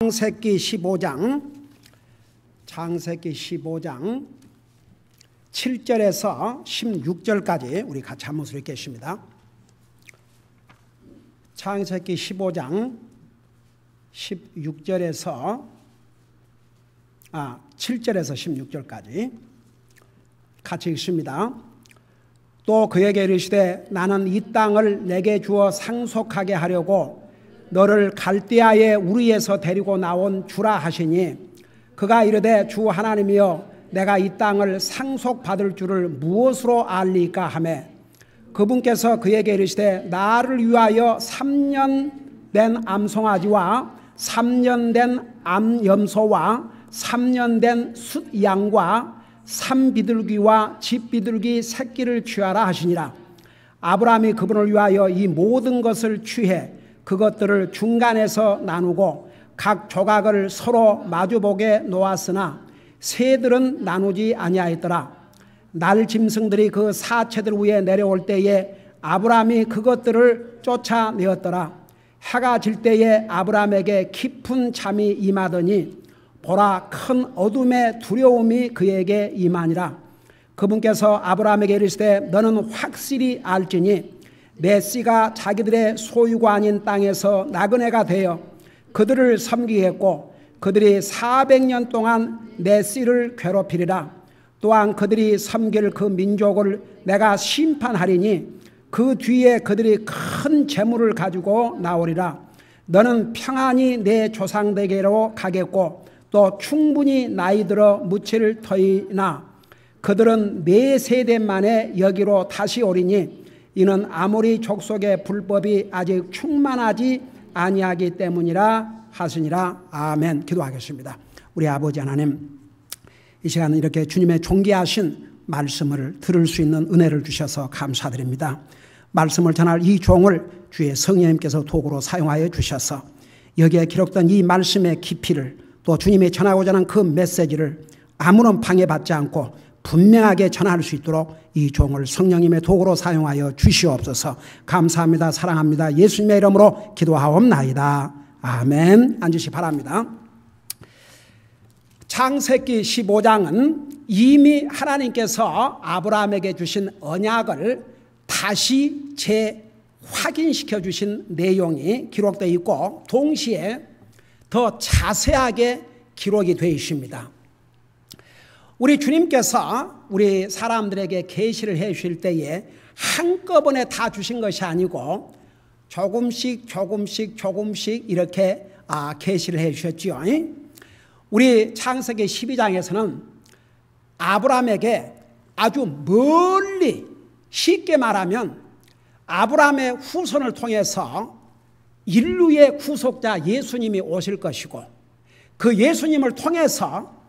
창세기 15장 7절에서 16절까지 우리 같이 한번 읽겠습니다. 창세기 15장 7절에서 16절까지 같이 읽습니다. 또 그에게 이르시되 나는 이 땅을 내게 주어 상속하게 하려고 너를 갈대아의 우리에서 데리고 나온 주라 하시니 그가 이르되 주 하나님이여 내가 이 땅을 상속받을 줄을 무엇으로 알리까 하매 그분께서 그에게 이르시되 나를 위하여 3년 된 암송아지와 3년 된 암염소와 3년 된 숫양과 산비둘기와 집비둘기 새끼를 취하라 하시니라. 아브라함이 그분을 위하여 이 모든 것을 취해 그것들을 중간에서 나누고 각 조각을 서로 마주보게 놓았으나 새들은 나누지 아니하였더라. 날 짐승들이 그 사체들 위에 내려올 때에 아브라함이 그것들을 쫓아내었더라. 해가 질 때에 아브라함에게 깊은 잠이 임하더니 보라 큰 어둠의 두려움이 그에게 임하니라. 그분께서 아브라함에게 이르시되 너는 확실히 알지니 내 씨가 자기들의 소유가 아닌 땅에서 나그네가 되어 그들을 섬기겠고 그들이 400년 동안 내 씨를 괴롭히리라. 또한 그들이 섬길 그 민족을 내가 심판하리니 그 뒤에 그들이 큰 재물을 가지고 나오리라. 너는 평안히 내 조상에게로 가겠고 또 충분히 나이 들어 묻힐 터이나 그들은 4세대 만에 여기로 다시 오리니 이는 아모리 족속의 불법이 아직 충만하지 아니하기 때문이라 하시니라. 아멘. 기도하겠습니다. 우리 아버지 하나님, 이 시간은 이렇게 주님의 존귀하신 말씀을 들을 수 있는 은혜를 주셔서 감사드립니다. 말씀을 전할 이 종을 주의 성령님께서 도구로 사용하여 주셔서 여기에 기록된 이 말씀의 깊이를 또 주님이 전하고자 하는 그 메시지를 아무런 방해받지 않고 분명하게 전할 수 있도록 이 종을 성령님의 도구로 사용하여 주시옵소서. 감사합니다. 사랑합니다. 예수님의 이름으로 기도하옵나이다. 아멘. 앉으시 바랍니다. 창세기 15장은 이미 하나님께서 아브라함에게 주신 언약을 다시 재확인시켜 주신 내용이 기록되어 있고 동시에 더 자세하게 기록이 되어 있습니다. 우리 주님께서 우리 사람들에게 계시를 해 주실 때에 한꺼번에 다 주신 것이 아니고 조금씩 이렇게 계시를 해 주셨지요. 우리 창세기 12장에서는 아브라함에게 아주 멀리 쉽게 말하면 아브라함의 후손을 통해서 인류의 구속자 예수님이 오실 것이고 그 예수님을 통해서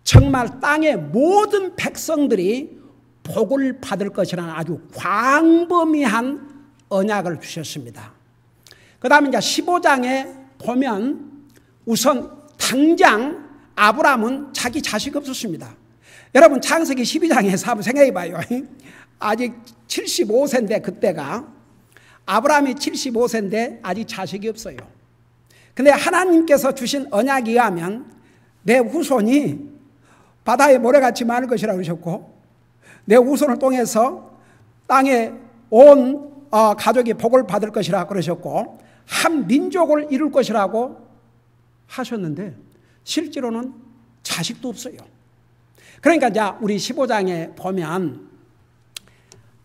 정말 땅의 모든 백성들이 복을 받을 것이라는 아주 광범위한 언약을 주셨습니다. 그 다음에 이제 15장에 보면 우선 당장 아브라함은 자기 자식이 없었습니다. 여러분 창세기 12장에서 한번 생각해 봐요. 아직 75세인데 그때가 아브라함이 75세인데 아직 자식이 없어요. 근데 하나님께서 주신 언약에 의하면 내 후손이 바다에 모래같이 많을 것이라고 그러셨고 내 후손을 통해서 땅에 온 가족이 복을 받을 것이라고 그러셨고 한 민족을 이룰 것이라고 하셨는데 실제로는 자식도 없어요. 그러니까 이제 우리 15장에 보면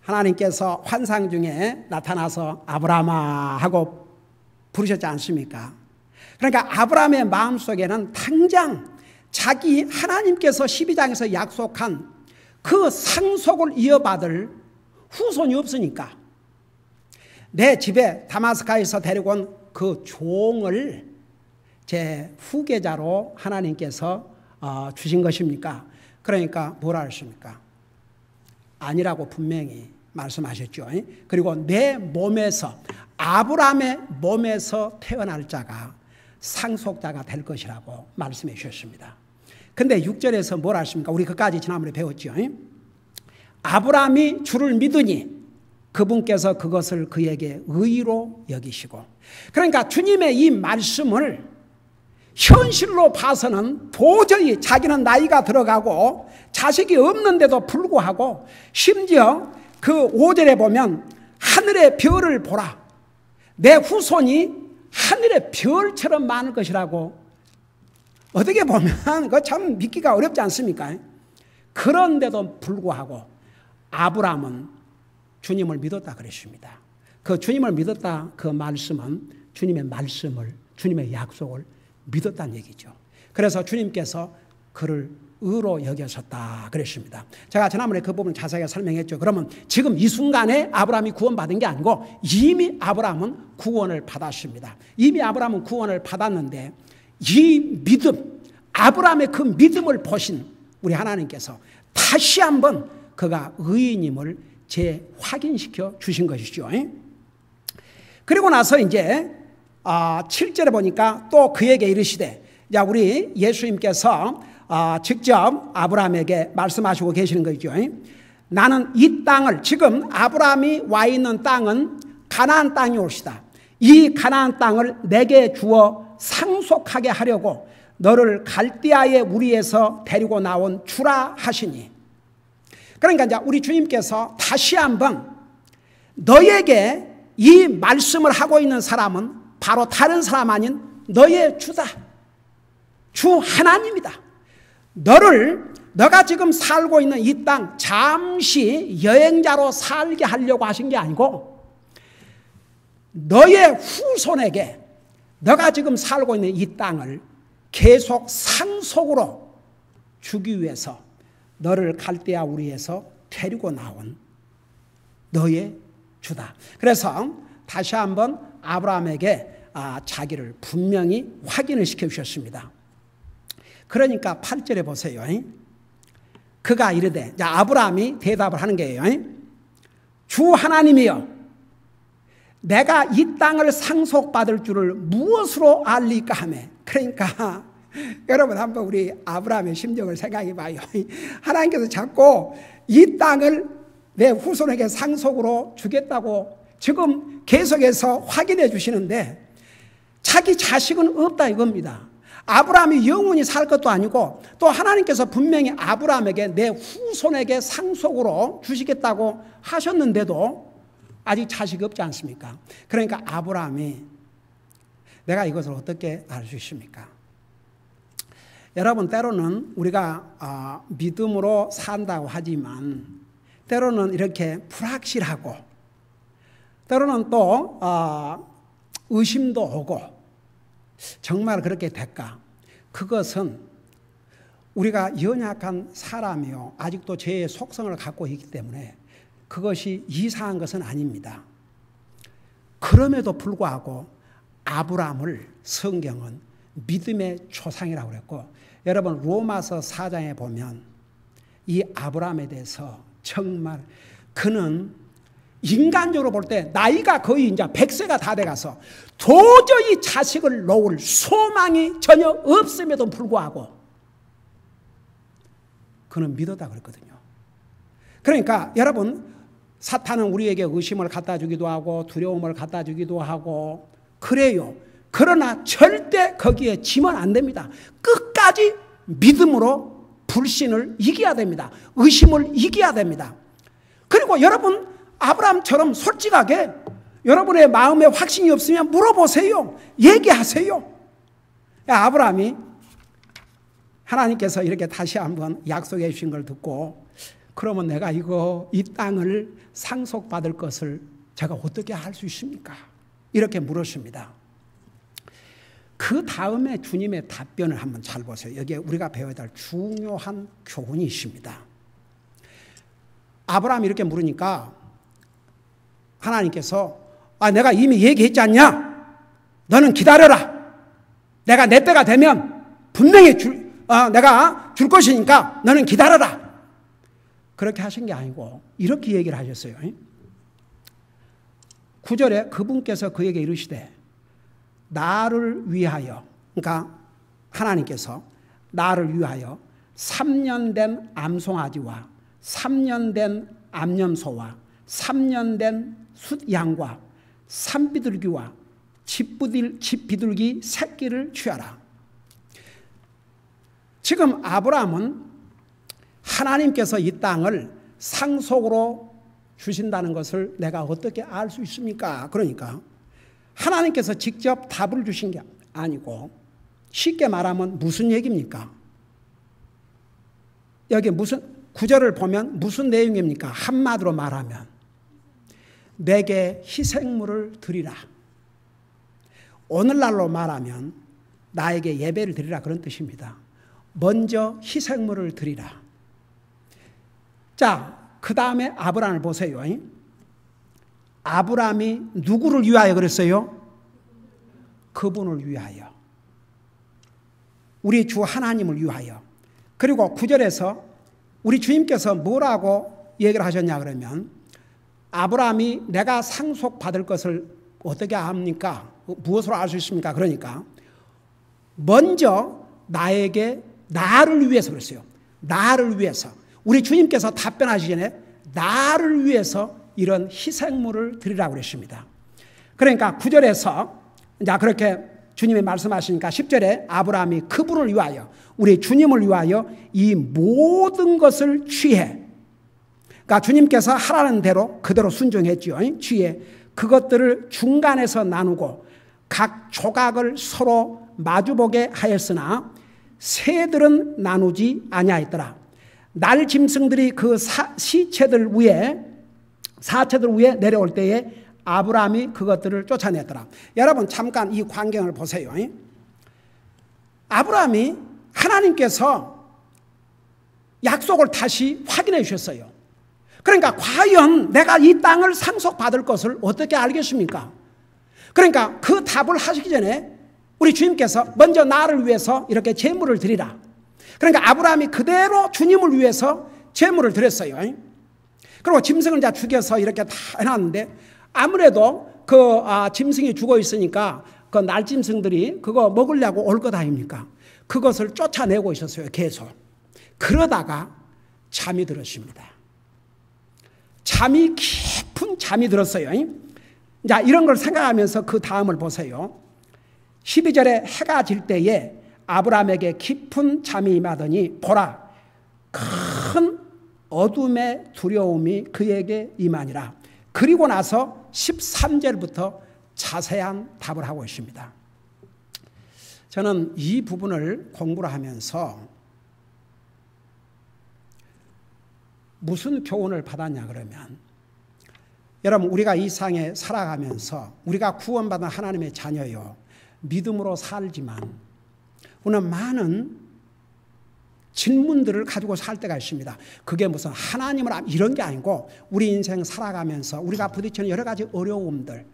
하나님께서 환상 중에 나타나서 아브라함아 하고 부르셨지 않습니까? 그러니까 아브라함의 마음속에는 당장 자기 하나님께서 12장에서 약속한 그 상속을 이어받을 후손이 없으니까 내 집에 다마스카에서 데리고 온 그 종을 제 후계자로 하나님께서 주신 것입니까? 그러니까 뭐라 하십니까? 아니라고 분명히 말씀하셨죠. 그리고 내 몸에서 아브라함의 몸에서 태어날 자가 상속자가 될 것이라고 말씀해 주셨습니다. 근데 6절에서 뭐라 하십니까? 우리 그까지 지난번에 배웠죠. 아브라함이 주를 믿으니 그분께서 그것을 그에게 의로 여기시고 그러니까 주님의 이 말씀을 현실로 봐서는 도저히 자기는 나이가 들어가고 자식이 없는데도 불구하고 심지어 그 5절에 보면 하늘의 별을 보라. 내 후손이 하늘의 별처럼 많을 것이라고. 어떻게 보면 그거 참 믿기가 어렵지 않습니까? 그런데도 불구하고 아브라함은 주님을 믿었다 그랬습니다. 그 주님을 믿었다 그 말씀은 주님의 말씀을, 주님의 약속을 믿었다는 얘기죠. 그래서 주님께서 그를 의로 여겨셨다 그랬습니다. 제가 지난번에 그 부분 자세하게 설명했죠. 그러면 지금 이 순간에 아브라함이 구원받은 게 아니고 이미 아브라함은 구원을 받았습니다. 이미 아브라함은 구원을 받았는데 이 믿음, 아브라함의 그 믿음을 보신 우리 하나님께서 다시 한번 그가 의인임을 재확인시켜 주신 것이죠. 그리고 나서 이제 7절에 보니까 또 그에게 이르시되, 자, 우리 예수님께서 직접 아브라함에게 말씀하시고 계시는 거죠. 나는 이 땅을, 지금 아브라함이 와 있는 땅은 가나안 땅이 올시다. 이 가나안 땅을 내게 주어 상속하게 하려고 너를 갈대아의 우리에서 데리고 나온 주라 하시니. 그러니까 이제 우리 주님께서 다시 한번 너에게 이 말씀을 하고 있는 사람은 바로 다른 사람 아닌 너의 주다. 주 하나님이다. 너가 지금 살고 있는 이 땅 잠시 여행자로 살게 하려고 하신 게 아니고 너의 후손에게 너가 지금 살고 있는 이 땅을 계속 상속으로 주기 위해서 너를 갈대아 우리에서 데리고 나온 너의 주다. 그래서 다시 한번 아브라함에게 자기를 분명히 확인을 시켜주셨습니다. 그러니까 8절에 보세요. 그가 이르되, 아브라함이 대답을 하는 거예요. 주 하나님이여, 내가 이 땅을 상속받을 줄을 무엇으로 알리까 하며. 그러니까 여러분 한번 우리 아브라함의 심정을 생각해 봐요. 하나님께서 자꾸 이 땅을 내 후손에게 상속으로 주겠다고 지금 계속해서 확인해 주시는데 자기 자식은 없다 이겁니다. 아브라함이 영원히 살 것도 아니고 또 하나님께서 분명히 아브라함에게 내 후손에게 상속으로 주시겠다고 하셨는데도 아직 자식이 없지 않습니까? 그러니까 아브라함이 내가 이것을 어떻게 알 수 있습니까? 여러분, 때로는 우리가 믿음으로 산다고 하지만 때로는 이렇게 불확실하고 때로는 또 의심도 오고 정말 그렇게 될까? 그것은 우리가 연약한 사람이요 아직도 죄의 속성을 갖고 있기 때문에 그것이 이상한 것은 아닙니다. 그럼에도 불구하고 아브라함을 성경은 믿음의 조상이라고 그랬고, 여러분 로마서 4장에 보면 이 아브라함에 대해서 정말 그는 인간적으로 볼 때 나이가 거의 이제 100세가 다 돼가서 도저히 자식을 놓을 소망이 전혀 없음에도 불구하고 그는 믿었다 그랬거든요. 그러니까 여러분, 사탄은 우리에게 의심을 갖다 주기도 하고 두려움을 갖다 주기도 하고 그래요. 그러나 절대 거기에 지면 안 됩니다. 끝까지 믿음으로 불신을 이겨야 됩니다. 의심을 이겨야 됩니다. 그리고 여러분, 아브라함처럼 솔직하게 여러분의 마음에 확신이 없으면 물어보세요. 얘기하세요. 아브라함이 하나님께서 이렇게 다시 한번 약속해 주신 걸 듣고, 그러면 내가 이 땅을 상속받을 것을 제가 어떻게 할 수 있습니까? 이렇게 물었습니다. 그 다음에 주님의 답변을 한번 잘 보세요. 여기에 우리가 배워야 될 중요한 교훈이 있습니다. 아브라함이 이렇게 물으니까 하나님께서 내가 이미 얘기했지 않냐? 너는 기다려라. 내가 내 때가 되면 분명히 내가 줄 것이니까 너는 기다려라. 그렇게 하신 게 아니고 이렇게 얘기를 하셨어요. 9절에 그분께서 그에게 이르시되 나를 위하여, 그러니까 하나님께서 나를 위하여 3년 된 암송아지와 3년 된 암염소와 3년 된 숫양과 산비둘기와 집비둘기 새끼를 취하라. 지금 아브라함은 하나님께서 이 땅을 상속으로 주신다는 것을 내가 어떻게 알 수 있습니까? 그러니까 하나님께서 직접 답을 주신 게 아니고 쉽게 말하면 무슨 얘기입니까? 여기 무슨 구절을 보면 무슨 내용입니까? 한마디로 말하면 내게 희생물을 드리라. 오늘날로 말하면 나에게 예배를 드리라 그런 뜻입니다. 먼저 희생물을 드리라. 자, 그 다음에 아브라함을 보세요. 아브라함이 누구를 위하여 그랬어요? 그분을 위하여. 우리 주 하나님을 위하여. 그리고 9절에서 우리 주님께서 뭐라고 얘기를 하셨냐 그러면 아브라함이 내가 상속받을 것을 어떻게 압니까? 무엇으로 알 수 있습니까? 그러니까 먼저 나를 위해서 그랬어요. 나를 위해서. 우리 주님께서 답변하시기 전에 나를 위해서 이런 희생물을 드리라고 그랬습니다. 그러니까 9절에서 이제 그렇게 주님이 말씀하시니까 10절에 아브라함이 그분을 위하여 우리 주님을 위하여 이 모든 것을 취해. 그러니까 주님께서 하라는 대로 그대로 순종했죠. 취해 그것들을 중간에서 나누고 각 조각을 서로 마주보게 하였으나 새들은 나누지 아니하였더라. 날 짐승들이 그 사체들 위에 내려올 때에 아브라함이 그것들을 쫓아냈더라. 여러분 잠깐 이 광경을 보세요. 아브라함이 하나님께서 약속을 다시 확인해 주셨어요. 그러니까 과연 내가 이 땅을 상속받을 것을 어떻게 알겠습니까? 그러니까 그 답을 하시기 전에 우리 주님께서 먼저 나를 위해서 이렇게 제물을 드리라. 그러니까 아브라함이 그대로 주님을 위해서 제물을 드렸어요. 그리고 짐승을 이제 죽여서 이렇게 다 해놨는데 아무래도 그 짐승이 죽어 있으니까 그 날짐승들이 그거 먹으려고 올 것 아닙니까? 그것을 쫓아내고 있었어요. 계속. 그러다가 잠이 들었습니다. 깊은 잠이 들었어요. 자, 이런 걸 생각하면서 그 다음을 보세요. 12절에 해가 질 때에 아브라함에게 깊은 잠이 임하더니 보라 큰 어둠의 두려움이 그에게 임하니라. 그리고 나서 13절부터 자세한 답을 하고 있습니다. 저는 이 부분을 공부를 하면서 무슨 교훈을 받았냐 그러면 여러분 우리가 이 세상에 살아가면서 우리가 구원받은 하나님의 자녀요. 믿음으로 살지만 우리는 많은 질문들을 가지고 살 때가 있습니다. 그게 무슨 하나님을 이런 게 아니고 우리 인생 살아가면서 우리가 부딪히는 여러 가지 어려움들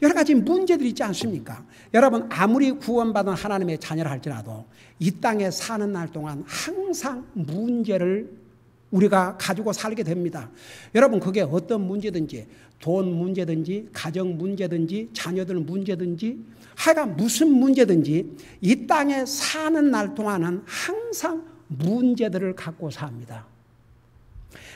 여러 가지 문제들이 있지 않습니까? 여러분 아무리 구원받은 하나님의 자녀를 할지라도 이 땅에 사는 날 동안 항상 문제를 우리가 가지고 살게 됩니다. 여러분 그게 어떤 문제든지 돈 문제든지 가정 문제든지 자녀들 문제든지 하여간 무슨 문제든지 이 땅에 사는 날 동안은 항상 문제들을 갖고 삽니다.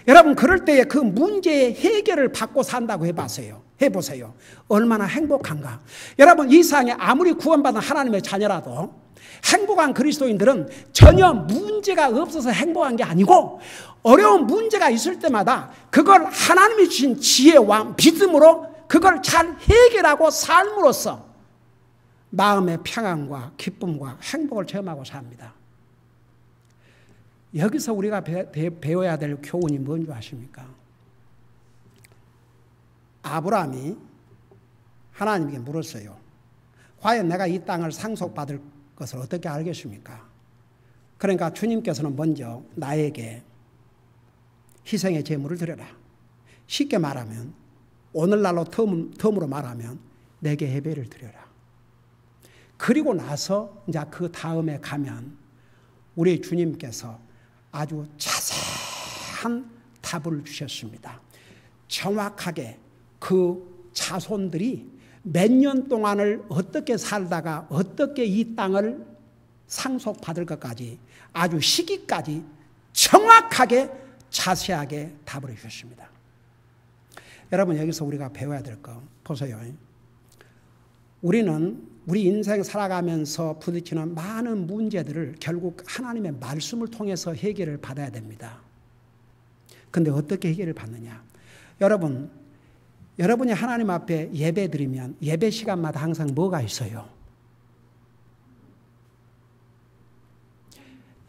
여러분 그럴 때에 그 문제의 해결을 받고 산다고 해보세요. 얼마나 행복한가. 여러분 이 세상에 아무리 구원받은 하나님의 자녀라도 행복한 그리스도인들은 전혀 문제가 없어서 행복한 게 아니고 어려운 문제가 있을 때마다 그걸 하나님이 주신 지혜와 믿음으로 그걸 잘 해결하고 삶으로써 마음의 평안과 기쁨과 행복을 체험하고 삽니다. 여기서 우리가 배워야 될 교훈이 뭔지 아십니까? 아브라함이 하나님께 물었어요. 과연 내가 이 땅을 상속받을 것을 어떻게 알겠습니까? 그러니까 주님께서는 먼저 나에게 희생의 제물을 드려라. 쉽게 말하면 오늘날로 텀으로 말하면 내게 예배를 드려라. 그리고 나서 이제 그 다음에 가면 우리 주님께서 아주 자세한 답을 주셨습니다. 정확하게 그 자손들이 몇 년 동안을 어떻게 살다가 어떻게 이 땅을 상속받을 것까지 아주 시기까지 정확하게 자세하게 답을 해주셨습니다. 여러분 여기서 우리가 배워야 될 거 보세요. 우리는 우리 인생 살아가면서 부딪히는 많은 문제들을 결국 하나님의 말씀을 통해서 해결을 받아야 됩니다. 근데 어떻게 해결을 받느냐? 여러분이 하나님 앞에 예배 드리면 예배 시간마다 항상 뭐가 있어요?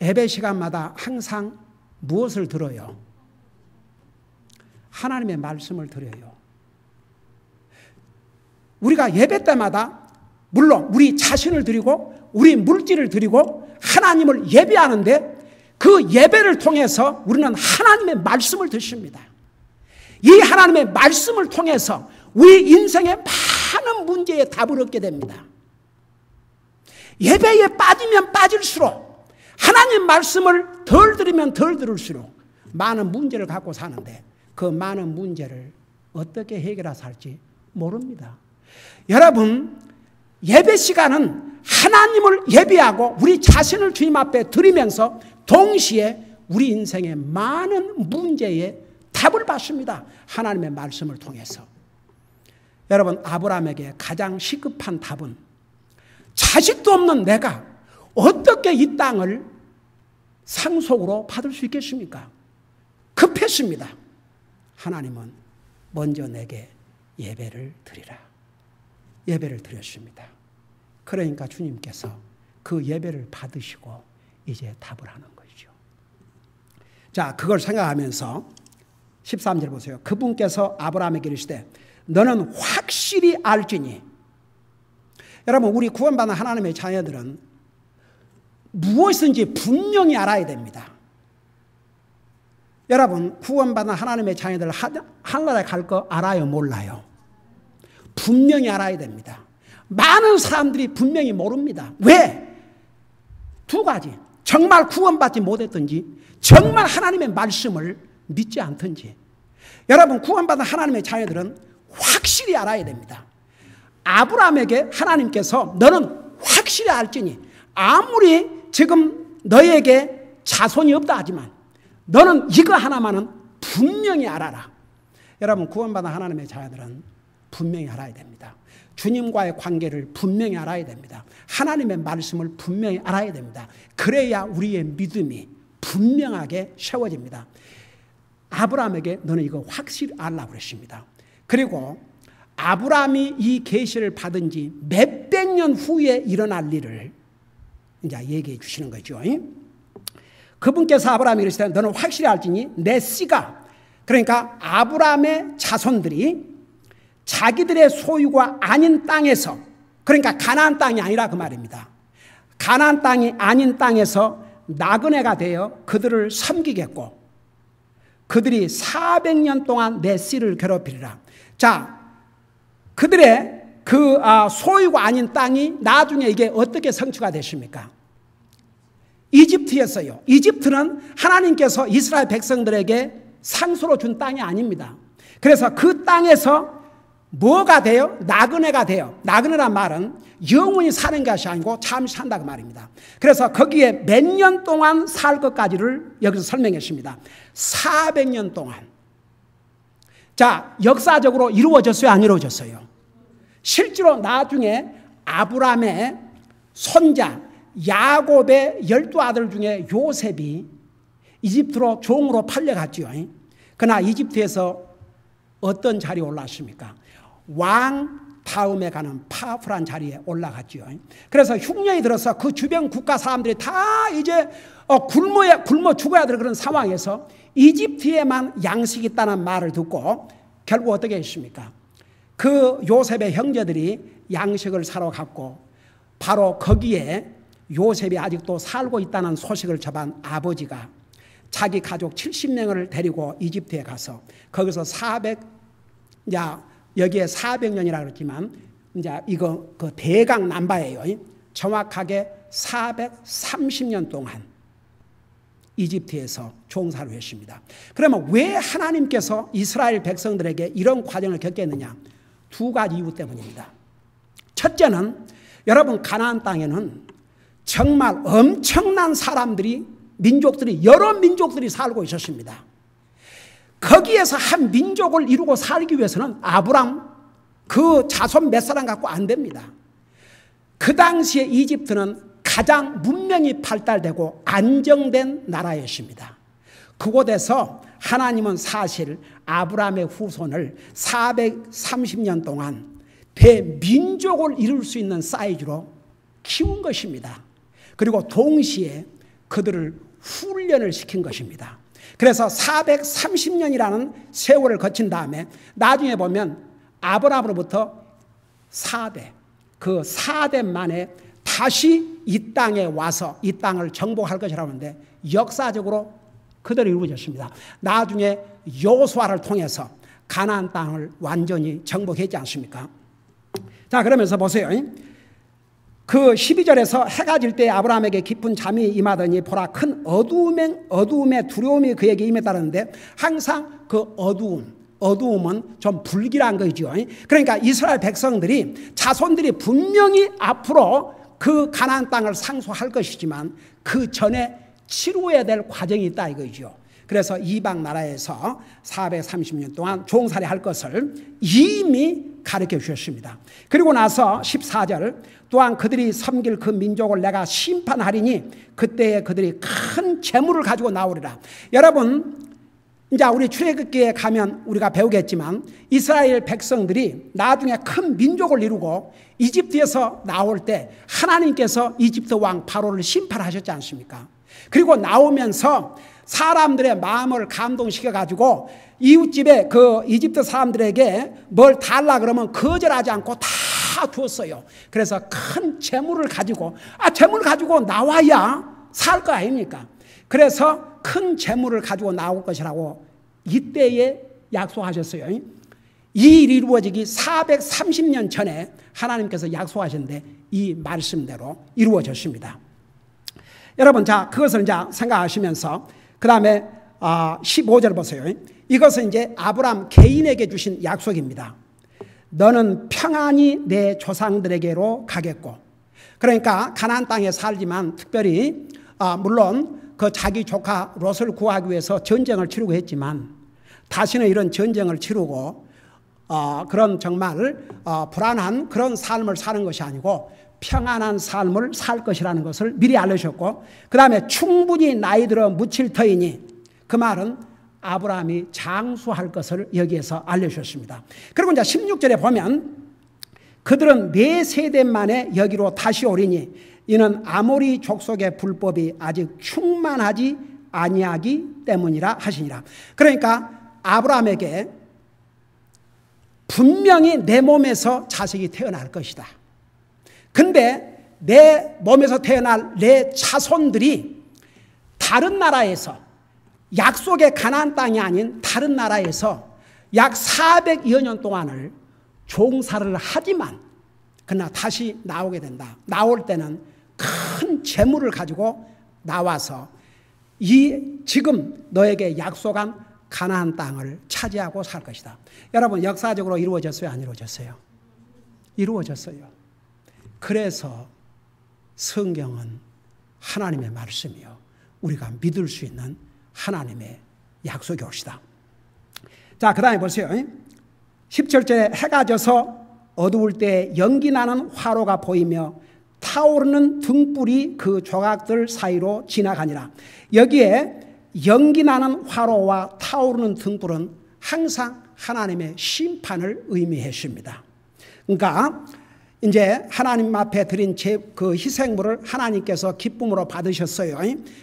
예배 시간마다 항상 무엇을 들어요? 하나님의 말씀을 들어요. 우리가 예배 때마다 물론 우리 자신을 드리고 우리 물질을 드리고 하나님을 예배하는데 그 예배를 통해서 우리는 하나님의 말씀을 듣습니다. 이 하나님의 말씀을 통해서 우리 인생의 많은 문제에 답을 얻게 됩니다. 예배에 빠지면 빠질수록 하나님 말씀을 덜 들으면 덜 들을수록 많은 문제를 갖고 사는데 그 많은 문제를 어떻게 해결해서 할지 모릅니다. 여러분, 예배 시간은 하나님을 예배하고 우리 자신을 주님 앞에 드리면서 동시에 우리 인생의 많은 문제에 답을 받습니다. 하나님의 말씀을 통해서. 여러분, 아브라함에게 가장 시급한 답은 자식도 없는 내가 어떻게 이 땅을 상속으로 받을 수 있겠습니까? 급했습니다. 하나님은 먼저 내게 예배를 드리라. 예배를 드렸습니다. 그러니까 주님께서 그 예배를 받으시고 이제 답을 하는 거죠. 자, 그걸 생각하면서 13절 보세요. 그분께서 아브라함에게 이르시되 너는 확실히 알지니. 여러분, 우리 구원받은 하나님의 자녀들은 무엇인지 분명히 알아야 됩니다. 여러분, 구원받은 하나님의 자녀들 하늘나라에 갈 거 알아요, 몰라요? 분명히 알아야 됩니다. 많은 사람들이 분명히 모릅니다. 왜? 두 가지. 정말 구원받지 못했든지 정말 하나님의 말씀을 믿지 않든지. 여러분, 구원받은 하나님의 자녀들은 확실히 알아야 됩니다. 아브라함에게 하나님께서 너는 확실히 알지니 아무리 지금 너에게 자손이 없다 하지만 너는 이거 하나만은 분명히 알아라. 여러분, 구원받은 하나님의 자녀들은 분명히 알아야 됩니다. 주님과의 관계를 분명히 알아야 됩니다. 하나님의 말씀을 분명히 알아야 됩니다. 그래야 우리의 믿음이 분명하게 세워집니다. 아브라함에게 너는 이거 확실히 알라고 그랬습니다. 그리고 아브라함이 이 계시를 받은 지 몇백 년 후에 일어날 일을 이제 얘기해 주시는 거죠. 그분께서 아브라함이 이르시되 너는 확실히 알지니 내 씨가, 그러니까 아브라함의 자손들이 자기들의 소유가 아닌 땅에서, 그러니까 가나안 땅이 아니라 그 말입니다. 가나안 땅이 아닌 땅에서 나그네가 되어 그들을 섬기겠고 그들이 400년 동안 내 씨를 괴롭히리라. 자, 그들의 그 소유가 아닌 땅이 나중에 이게 어떻게 성취가 됐습니까? 이집트였어요. 이집트는 하나님께서 이스라엘 백성들에게 상수로 준 땅이 아닙니다. 그래서 그 땅에서 뭐가 돼요? 나그네가 돼요. 나그네란 말은 영원히 사는 것이 아니고 잠시 산다 그 말입니다. 그래서 거기에 몇 년 동안 살 것까지를 여기서 설명했습니다. 400년 동안. 자, 역사적으로 이루어졌어요? 안 이루어졌어요? 실제로 나중에 아브라함의 손자 야곱의 12아들 중에 요셉이 이집트로 종으로 팔려갔지요. 그러나 이집트에서 어떤 자리에 올랐습니까? 왕 다음에 가는 파워풀한 자리에 올라갔지요. 그래서 흉년이 들어서 그 주변 국가 사람들이 다 이제 굶어 죽어야 될 그런 상황에서 이집트에만 양식이 있다는 말을 듣고 결국 어떻게 했습니까? 그 요셉의 형제들이 양식을 사러 갔고 바로 거기에 요셉이 아직도 살고 있다는 소식을 접한 아버지가 자기 가족 70명을 데리고 이집트에 가서 거기서 여기에 400년이라 그랬지만 이제 이거 그 대강 남바예요. 정확하게 430년 동안 이집트에서 종사를 했습니다. 그러면 왜 하나님께서 이스라엘 백성들에게 이런 과정을 겪게 했느냐? 두 가지 이유 때문입니다. 첫째는 여러분, 가나안 땅에는 정말 엄청난 사람들이, 민족들이, 여러 민족들이 살고 있었습니다. 거기에서 한 민족을 이루고 살기 위해서는 아브람 그 자손 몇 사람 갖고 안 됩니다. 그 당시에 이집트는 가장 문명이 발달되고 안정된 나라였습니다. 그곳에서 하나님은 사실 아브라함의 후손을 430년 동안 대민족을 이룰 수 있는 사이즈로 키운 것입니다. 그리고 동시에 그들을 훈련을 시킨 것입니다. 그래서 430년이라는 세월을 거친 다음에 나중에 보면 아브라함으로부터 4대, 그 4대 만에 다시 이 땅에 와서 이 땅을 정복할 것이라고 하는데 역사적으로 그대로 이루어졌습니다. 나중에 여호수아를 통해서 가나안 땅을 완전히 정복했지 않습니까? 자, 그러면서 보세요. 그 12절에서 해가 질 때 아브라함에게 깊은 잠이 임하더니 보라 큰 어두움의 두려움이 그에게 임했다는데 항상 그 어두움은 좀 불길한 거죠. 그러니까 이스라엘 백성들이 자손들이 분명히 앞으로 그 가나안 땅을 상수할 것이지만 그 전에 치루어야 될 과정이 있다 이거죠. 그래서 이방 나라에서 430년 동안 종살이 할 것을 이미 가르쳐 주셨습니다. 그리고 나서 14절 또한 그들이 섬길 그 민족을 내가 심판하리니 그때에 그들이 큰 재물을 가지고 나오리라. 여러분 이제 우리 출애굽기에 가면 우리가 배우겠지만 이스라엘 백성들이 나중에 큰 민족을 이루고 이집트에서 나올 때 하나님께서 이집트 왕 바로를 심판하셨지 않습니까? 그리고 나오면서 사람들의 마음을 감동시켜 가지고 이웃집에 그 이집트 사람들에게 뭘 달라 그러면 거절하지 않고 다 줬어요. 그래서 큰 재물을 가지고 재물 가지고 나와야 살 거 아닙니까? 그래서 큰 재물을 가지고 나올 것이라고 이때에 약속하셨어요. 이 일이 이루어지기 430년 전에 하나님께서 약속하셨는데 이 말씀대로 이루어졌습니다. 여러분, 자, 그것을 이제 생각하시면서 그 다음에 15절 보세요. 이것은 이제 아브라함 개인에게 주신 약속입니다. 너는 평안히 내 조상들에게로 가겠고, 그러니까 가나안 땅에 살지만 특별히 물론 그 자기 조카 롯을 구하기 위해서 전쟁을 치르고 했지만 다시는 이런 전쟁을 치르고 그런 정말 불안한 그런 삶을 사는 것이 아니고 평안한 삶을 살 것이라는 것을 미리 알려주셨고, 그 다음에 충분히 나이 들어 묻힐 터이니, 그 말은 아브라함이 장수할 것을 여기에서 알려주셨습니다. 그리고 이제 16절에 보면 그들은 4세대 만에 여기로 다시 오리니 이는 아모리 족속의 불법이 아직 충만하지 아니하기 때문이라 하시니라. 그러니까 아브라함에게 분명히 내 몸에서 자식이 태어날 것이다. 근데 내 몸에서 태어날 내 자손들이 다른 나라에서, 약속의 가나안 땅이 아닌 다른 나라에서 약 400여 년 동안을 종살을 하지만 그러나 다시 나오게 된다. 나올 때는 큰 재물을 가지고 나와서 이 지금 너에게 약속한 가나안 땅을 차지하고 살 것이다. 여러분, 역사적으로 이루어졌어요? 안 이루어졌어요? 이루어졌어요. 그래서 성경은 하나님의 말씀이요, 우리가 믿을 수 있는 하나님의 약속이 옵시다. 자, 그 다음에 보세요. 17절에 해가 져서 어두울 때 연기 나는 화로가 보이며 타오르는 등불이 그 조각들 사이로 지나가니라. 여기에 연기 나는 화로와 타오르는 등불은 항상 하나님의 심판을 의미했습니다. 그러니까 이제 하나님 앞에 드린 그 희생물을 하나님께서 기쁨으로 받으셨어요.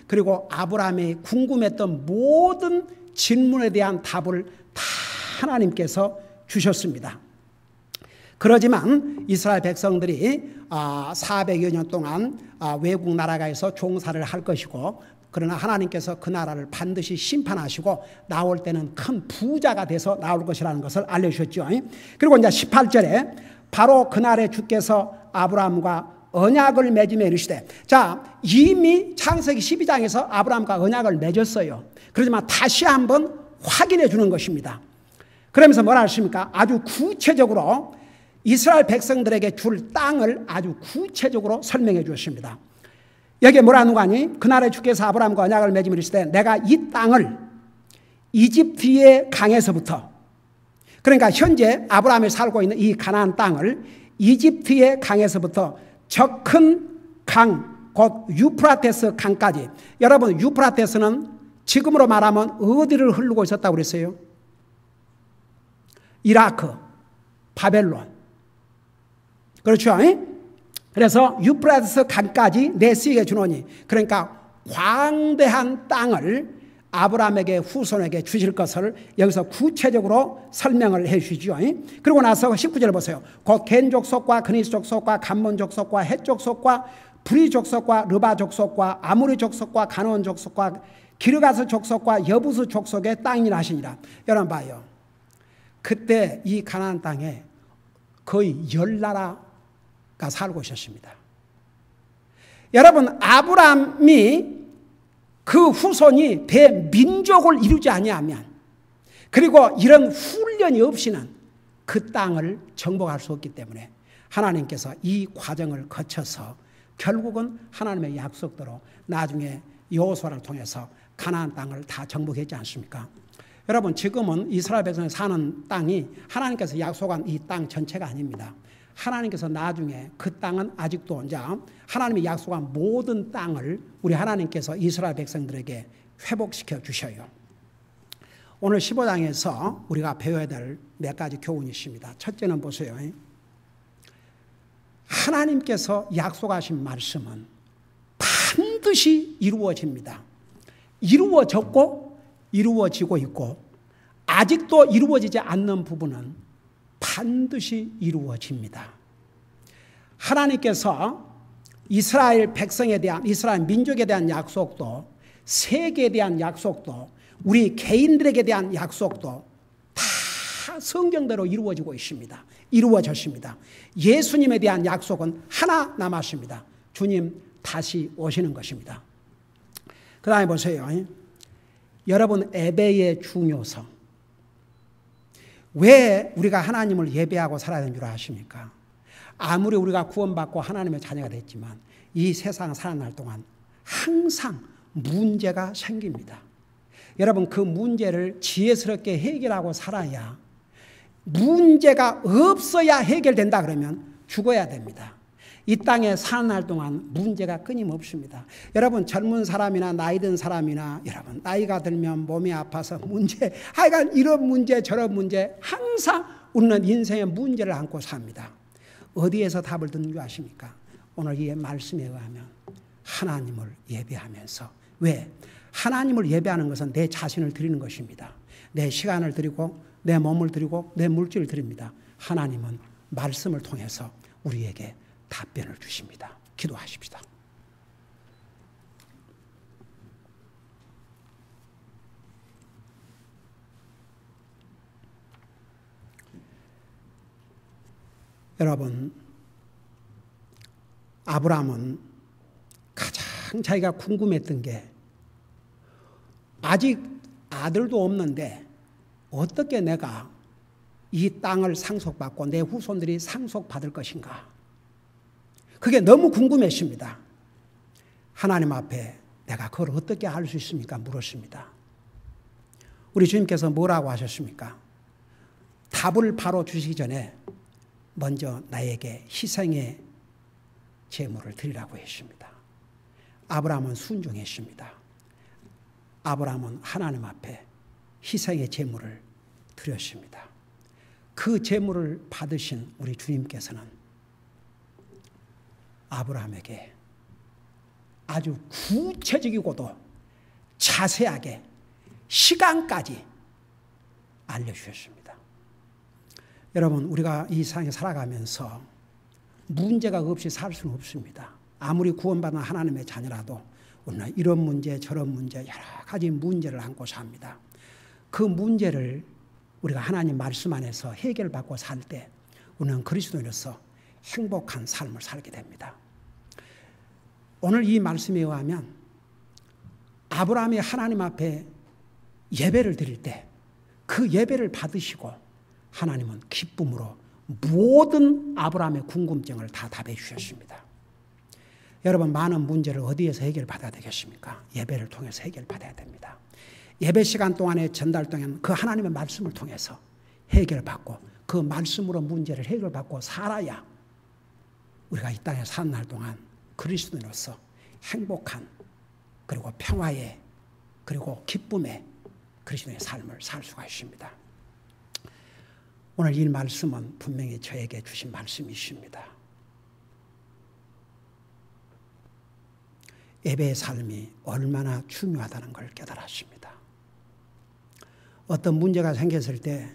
그리고 아브라함이 궁금했던 모든 질문에 대한 답을 다 하나님께서 주셨습니다. 그러지만 이스라엘 백성들이 400여 년 동안 외국 나라가에서 종살을 할 것이고, 그러나 하나님께서 그 나라를 반드시 심판하시고 나올 때는 큰 부자가 돼서 나올 것이라는 것을 알려주셨죠. 그리고 이제 18절에 바로 그날에 주께서 아브라함과 언약을 맺으며 이르시되, 자, 이미 창세기 12장에서 아브라함과 언약을 맺었어요. 그렇지만 다시 한번 확인해 주는 것입니다. 그러면서 뭐라 하십니까? 아주 구체적으로 이스라엘 백성들에게 줄 땅을 아주 구체적으로 설명해 주었습니다. 여기에 뭐라는 거 아니? 그날에 주께서 아브라함과 언약을 맺으며 이르시되 내가 이 땅을 이집트의 강에서부터, 그러니까 현재 아브라함이 살고 있는 이 가나안 땅을 이집트의 강에서부터 저 큰 강, 곧 유프라테스 강까지. 여러분, 유프라테스는 지금으로 말하면 어디를 흐르고 있었다고 그랬어요? 이라크, 바벨론. 그렇죠? 그래서 유프라테스 강까지 내 씨에게 주노니, 그러니까 광대한 땅을 아브라함에게 후손에게 주실 것을 여기서 구체적으로 설명을 해 주시죠. 그리고 나서 19절 보세요. 곧 겐 족속과 그니스 족속과 감몬 족속과 헷 족속과 브리 족속과 르바 족속과 아무리 족속과 가나안 족속과 기르가스 족속과 여부스 족속의 땅이라 하시니라. 여러분 봐요. 그때 이 가나안 땅에 거의 10나라가 살고 있었습니다. 여러분, 아브라함이 그 후손이 대민족을 이루지 아니하면, 그리고 이런 훈련이 없이는 그 땅을 정복할 수 없기 때문에 하나님께서 이 과정을 거쳐서 결국은 하나님의 약속대로 나중에 여호수아를 통해서 가나안 땅을 다 정복했지 않습니까? 여러분, 지금은 이스라엘 백성이 사는 땅이 하나님께서 약속한 이 땅 전체가 아닙니다. 하나님께서 나중에 그 땅은 아직도 이제 하나님이 약속한 모든 땅을 우리 하나님께서 이스라엘 백성들에게 회복시켜 주셔요. 오늘 15장에서 우리가 배워야 될 몇 가지 교훈이 있습니다. 첫째는 보세요. 하나님께서 약속하신 말씀은 반드시 이루어집니다. 이루어졌고 이루어지고 있고, 아직도 이루어지지 않는 부분은 반드시 이루어집니다. 하나님께서 이스라엘 백성에 대한, 이스라엘 민족에 대한 약속도, 세계에 대한 약속도, 우리 개인들에게 대한 약속도 다 성경대로 이루어지고 있습니다. 이루어졌습니다. 예수님에 대한 약속은 하나 남았습니다. 주님 다시 오시는 것입니다. 그 다음에 보세요. 여러분, 예배의 중요성. 왜 우리가 하나님을 예배하고 살아야 되는 줄 아십니까? 아무리 우리가 구원받고 하나님의 자녀가 됐지만 이 세상 살아날 동안 항상 문제가 생깁니다. 여러분, 그 문제를 지혜스럽게 해결하고 살아야, 문제가 없어야 해결된다 그러면 죽어야 됩니다. 이 땅에 살아날 동안 문제가 끊임없습니다. 여러분, 젊은 사람이나 나이 든 사람이나, 여러분 나이가 들면 몸이 아파서 문제, 하여간 이런 문제 저런 문제, 항상 우리는 인생의 문제를 안고 삽니다. 어디에서 답을 듣는 줄 아십니까? 오늘 이 말씀에 의하면 하나님을 예배하면서. 왜? 하나님을 예배하는 것은 내 자신을 드리는 것입니다. 내 시간을 드리고 내 몸을 드리고 내 물질을 드립니다. 하나님은 말씀을 통해서 우리에게 답변을 주십니다. 기도하십시다. 여러분, 아브라함은 가장 자기가 궁금했던 게, 아직 아들도 없는데 어떻게 내가 이 땅을 상속받고 내 후손들이 상속받을 것인가? 그게 너무 궁금했습니다. 하나님 앞에 내가 그걸 어떻게 알 수 있습니까? 물었습니다. 우리 주님께서 뭐라고 하셨습니까? 답을 바로 주시기 전에 먼저 나에게 희생의 제물을 드리라고 했습니다. 아브라함은 순종했습니다. 아브라함은 하나님 앞에 희생의 제물을 드렸습니다. 그 제물을 받으신 우리 주님께서는 아브라함에게 아주 구체적이고도 자세하게 시간까지 알려주셨습니다. 여러분, 우리가 이 세상에 살아가면서 문제가 없이 살 수는 없습니다. 아무리 구원받은 하나님의 자녀라도 우리는 이런 문제 저런 문제 여러 가지 문제를 안고 삽니다. 그 문제를 우리가 하나님 말씀 안에서 해결받고 살 때 우리는 그리스도인으로서 행복한 삶을 살게 됩니다. 오늘 이 말씀에 의하면 아브라함이 하나님 앞에 예배를 드릴 때 그 예배를 받으시고 하나님은 기쁨으로 모든 아브라함의 궁금증을 다 답해 주셨습니다. 여러분, 많은 문제를 어디에서 해결받아야 되겠습니까? 예배를 통해서 해결받아야 됩니다. 예배 시간 동안에 전달 동안 그 하나님의 말씀을 통해서 해결받고 그 말씀으로 문제를 해결받고 살아야 우리가 이 땅에 사는 날 동안 그리스도인으로서 행복한 그리고 평화의 그리고 기쁨의 그리스도의 삶을 살 수가 있습니다. 오늘 이 말씀은 분명히 저에게 주신 말씀이십니다. 예배의 삶이 얼마나 중요하다는 걸 깨달았습니다. 어떤 문제가 생겼을 때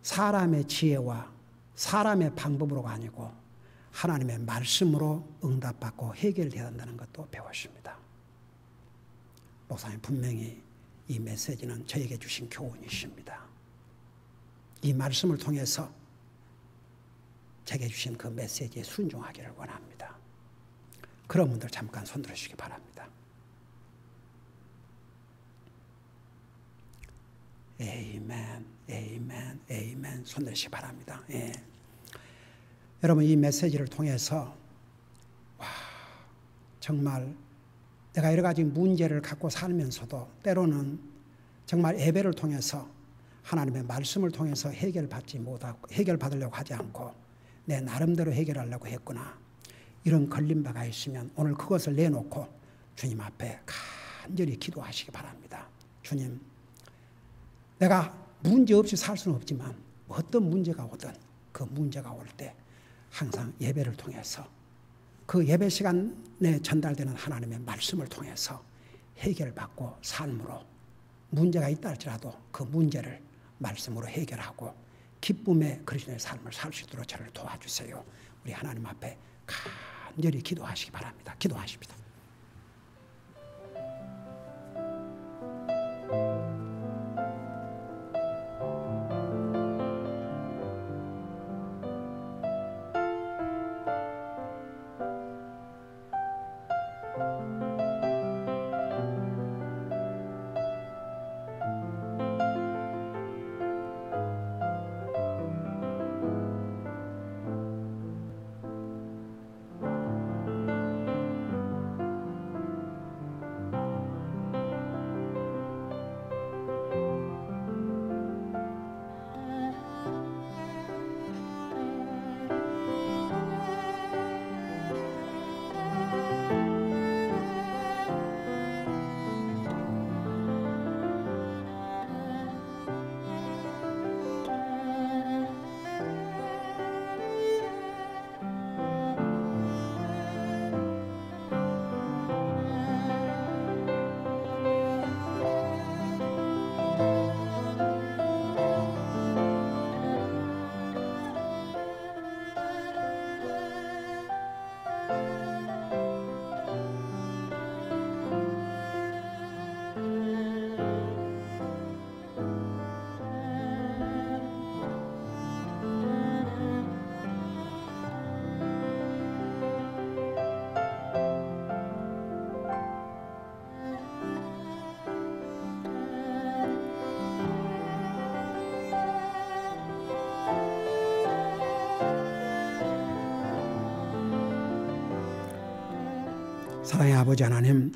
사람의 지혜와 사람의 방법으로가 아니고 하나님의 말씀으로 응답받고 해결해야 한다는 것도 배웠습니다. 목사님, 분명히 이 메시지는 저에게 주신 교훈이십니다. 이 말씀을 통해서 제게 주신 그 메시지에 순종하기를 원합니다. 그런 분들 잠깐 손 들어주시기 바랍니다. 에이멘, 에이멘, 에이멘. 손 들으시기 바랍니다. 예. 여러분, 이 메시지를 통해서 정말 내가 여러 가지 문제를 갖고 살면서도 때로는 정말 예배를 통해서 하나님의 말씀을 통해서 해결받으려고 하지 않고 내 나름대로 해결하려고 했구나. 이런 걸린 바가 있으면 오늘 그것을 내놓고 주님 앞에 간절히 기도하시기 바랍니다. 주님, 내가 문제 없이 살 수는 없지만 어떤 문제가 오든 그 문제가 올 때 항상 예배를 통해서 그 예배 시간에 전달되는 하나님의 말씀을 통해서 해결받고 삶으로 문제가 있다 할지라도 그 문제를 말씀으로 해결하고 기쁨의 그리스도의 삶을 살 수 있도록 저를 도와주세요. 우리 하나님 앞에 간절히 기도하시기 바랍니다. 기도하십니다. 사랑의 아버지 하나님,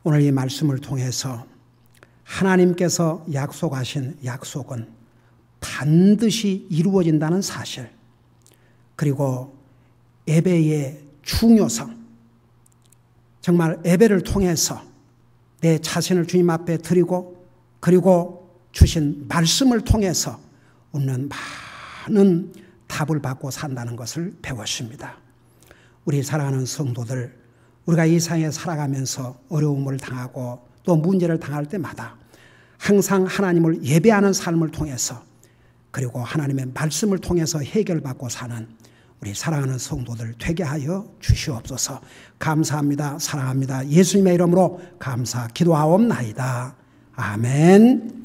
오늘 이 말씀을 통해서 하나님께서 약속하신 약속은 반드시 이루어진다는 사실, 그리고 예배의 중요성, 정말 예배를 통해서 내 자신을 주님 앞에 드리고 그리고 주신 말씀을 통해서 우리는 많은 답을 받고 산다는 것을 배웠습니다. 우리 사랑하는 성도들, 우리가 이 세상에 살아가면서 어려움을 당하고 또 문제를 당할 때마다 항상 하나님을 예배하는 삶을 통해서 그리고 하나님의 말씀을 통해서 해결받고 사는 우리 사랑하는 성도들 되게 하여 주시옵소서. 감사합니다. 사랑합니다. 예수님의 이름으로 감사 기도하옵나이다. 아멘.